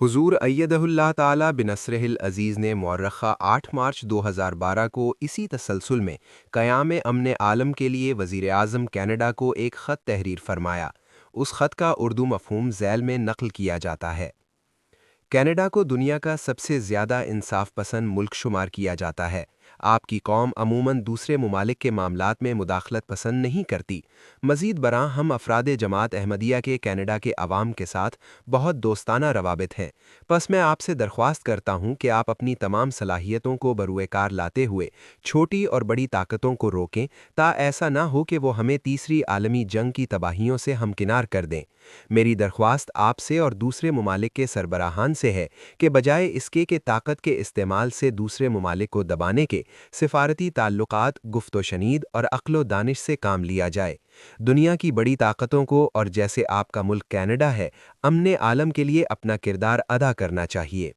हुजूर अय्यदहुल्लाह ताला बिनस्रहिल अज़ीज़ ने मौरख़ा 8 मार्च 2012 को इसी तसलसल में क़याम अमन आलम के लिए वज़ीर आज़म कनाडा को एक ख़त तहरीर फरमाया। उस ख़त का उर्दू मफ़हूम ज़ैल में नक़ल किया जाता है। कनाडा को दुनिया का सबसे ज़्यादा इंसाफ पसंद मुल्क शुमार किया जाता है। आपकी कौम अमूमन दूसरे ममालिक के मामलात में मुदाखलत पसंद नहीं करती। मज़ीद बरां हम अफराद जमात अहमदिया के कनाडा के अवाम के साथ बहुत दोस्ताना रवाबित हैं। बस मैं आपसे दरख्वास्त करता हूँ कि आप अपनी तमाम सलाहियतों को बरूए कार लाते हुए छोटी और बड़ी ताकतों को रोकें, ता ऐसा ना हो कि वो हमें तीसरी आलमी जंग की तबाहियों से हमकिनार कर दें। मेरी दरख्वास्त आपसे और दूसरे ममालिक के सरबराहान से है कि बजाय इसके कि ताकत के इस्तेमाल से दूसरे ममालिक को दबाने के, सिफारती ताल्लुकात, गुफ्तो शनीद और अक्लो दानिश से काम लिया जाए। दुनिया की बड़ी ताकतों को और जैसे आपका मुल्क कनाडा है, अमन आलम के लिए अपना किरदार अदा करना चाहिए।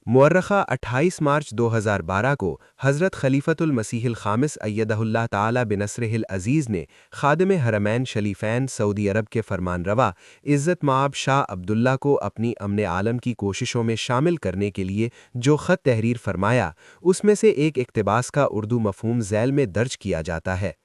मुअर्रखा 28 मार्च 2012 को हज़रत खलीफतुल मसीहिल ख़ामिस अय्यदहुल्लाह ताला बिनस्रहिल अज़ीज़ ने ख़ादिम हरमैन शरीफ़ैन सऊदी अरब के फ़रमानरवा इज़्ज़त माब शाह अब्दुल्ला को अपनी अमन आलम की कोशिशों में शामिल करने के लिए जो ख़त तहरीर फरमाया, उसमें से एक इक़्तिबास का उर्दू मफ़हूम ज़ैल में दर्ज किया जाता है।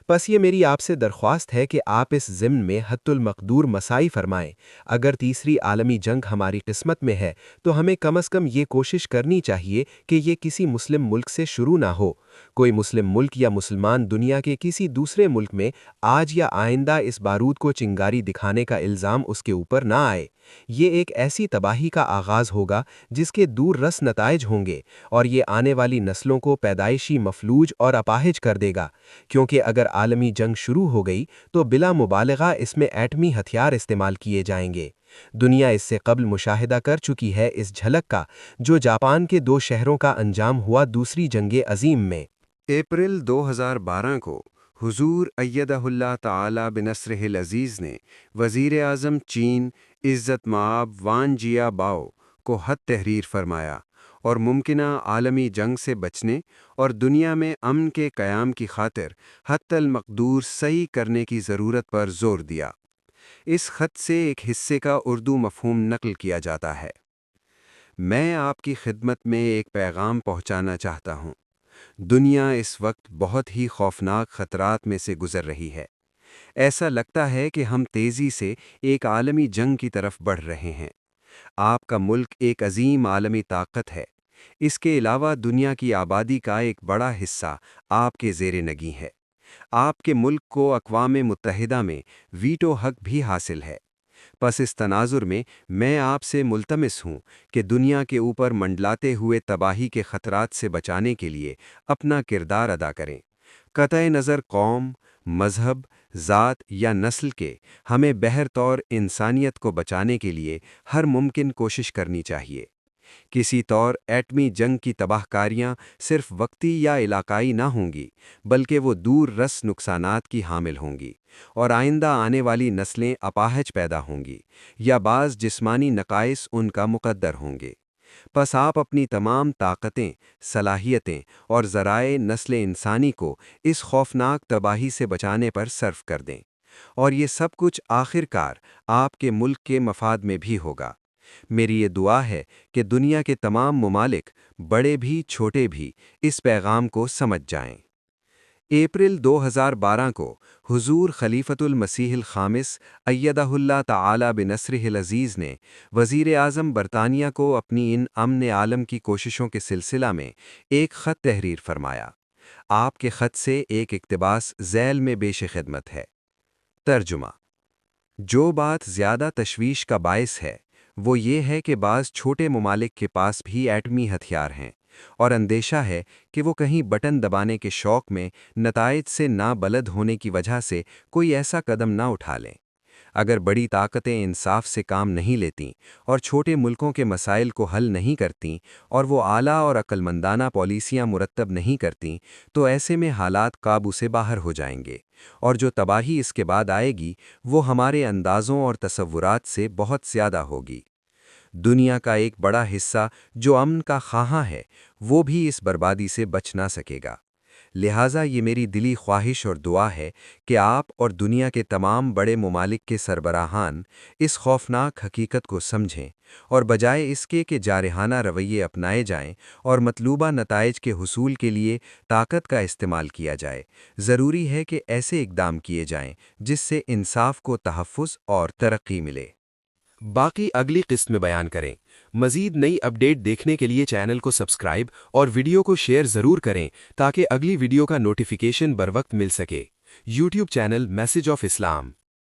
बस ये मेरी आपसे दरख्वास्त है कि आप इस ज़िम्न में हत्तुल मक़दूर मसाई फ़रमाएँ। अगर तीसरी आलमी जंग हमारी किस्मत में है, तो हमें कम अज़ कम ये कोशिश करनी चाहिए कि ये किसी मुस्लिम मुल्क से शुरू ना हो। कोई मुस्लिम मुल्क या मुसलमान दुनिया के किसी दूसरे मुल्क में आज या आइंदा इस बारूद को चिंगारी दिखाने का इल्ज़ाम उसके ऊपर ना आए। ये एक ऐसी तबाही का आगाज़ होगा जिसके दूर रस नताइज होंगे, और ये आने वाली नस्लों को पैदाइशी मफलूज और अपाहिज कर देगा। क्योंकि अगर आलमी जंग शुरू हो गई तो बिला मुबालगा इसमें एटमी हथियार इस्तेमाल किए जाएंगे। दुनिया इससे कब्ल मुशाहिदा कर चुकी है इस झलक का, जो जापान के 2 शहरों का अंजाम हुआ दूसरी जंगे अजीम में। अप्रैल 2012 को हुजूर अय्यदहुल्लाह ताला बिनस्रहिल अज़ीज़ ने वज़ीर आज़म चीन इज़्ज़त माब वान जियाबाओ को ख़त तहरीर फरमाया और मुमकिना आलमी जंग से बचने और दुनिया में अमन के क़याम की खातिर हत्तल मक़दूर सही करने की ज़रूरत पर ज़ोर दिया। इस ख़त से एक हिस्से का उर्दू मफ़हूम नक़ल किया जाता है। मैं आपकी खिदमत में एक पैगाम पहुँचाना चाहता हूँ। दुनिया इस वक्त बहुत ही खौफनाक ख़तरात में से गुज़र रही है। ऐसा लगता है कि हम तेज़ी से एक आलमी जंग की तरफ बढ़ रहे हैं। आपका मुल्क एक अजीम आलमी ताकत है। इसके अलावा दुनिया की आबादी का एक बड़ा हिस्सा आपके ज़ेरे नगी है। आपके मुल्क को अक़वाम मुत्तहिदा में वीटो हक भी हासिल है। बस इस तनाजुर में मैं आपसे मुल्तमिस हूँ कि दुनिया के ऊपर मंडलाते हुए तबाही के ख़तरात से बचाने के लिए अपना किरदार अदा करें। क़तई नज़र कौम, मज़हब, ज़ात या नस्ल के, हमें बहर तौर इंसानियत को बचाने के लिए हर मुमकिन कोशिश करनी चाहिए। किसी तौर एटमी जंग की तबाहकारियाँ सिर्फ वक्ती या इलाकाई ना होंगी, बल्कि वो दूर रस नुकसानात की हामिल होंगी, और आइंदा आने वाली नस्लें अपाहज पैदा होंगी या बाज़ जिस्मानी नकाइस उनका मुक़द्दर होंगे। बस आप अपनी तमाम ताकतें, सलाहियतें और ज़राए नस्ल इंसानी को इस खौफनाक तबाही से बचाने पर सर्फ कर दें, और ये सब कुछ आखिरकार आपके मुल्क के मफाद में भी होगा। मेरी ये दुआ है कि दुनिया के तमाम ममालिक, बड़े भी छोटे भी, इस पैगाम को समझ जाएं। अप्रैल 2012 को हुजूर खलीफतुल मसीहिल ख़ामिस अय्यदहुल्लाह ताला बिनस्रहिल अज़ीज़ ने वज़ीर आज़म बरतानिया को अपनी इन अमन आलम की कोशिशों के सिलसिला में एक ख़त तहरीर फरमाया। आपके ख़त से एक इक़्तिबास ज़ैल में पेश खिदमत है। तर्जुमा। जो बात ज़्यादा तशवीश का बायस है, वो ये है कि बाज़ छोटे ममालिक के पास भी एटमी हथियार हैं, और अंदेशा है कि वो कहीं बटन दबाने के शौक़ में नताइज से नाबलद होने की वजह से कोई ऐसा कदम ना उठा लें। अगर बड़ी ताकतें इंसाफ से काम नहीं लेतीं और छोटे मुल्कों के मसाइल को हल नहीं करतीं, और वो आला और अक्लमंदाना पॉलिसियाँ मुरत्तब नहीं करतीं, तो ऐसे में हालात काबू से बाहर हो जाएंगे, और जो तबाही इसके बाद आएगी वो हमारे अंदाज़ों और तसव्वुरात से बहुत ज़्यादा होगी। दुनिया का एक बड़ा हिस्सा जो अमन का ख़्वाहां है, वो भी इस बर्बादी से बच ना सकेगा। लिहाजा ये मेरी दिली ख्वाहिश और दुआ है कि आप और दुनिया के तमाम बड़े ममालिक के सरबराहान इस खौफनाक हकीकत को समझें اور بجائے اس کے کہ جارحانہ رویے اپنائے جائیں اور مطلوبہ نتائج کے حصول کے لیے طاقت کا استعمال کیا جائے، ضروری ہے کہ ایسے اقدام کیے جائیں جس سے انصاف کو تحفظ اور ترقی ملے۔ باقی اگلی قسط میں بیان کریں۔ مزید نئی اپڈیٹ دیکھنے کے لیے چینل کو سبسکرائب اور ویڈیو کو شیئر ضرور کریں تاکہ اگلی ویڈیو کا نوٹیفیکیشن بروقت مل سکے۔ YouTube channel message of Islam.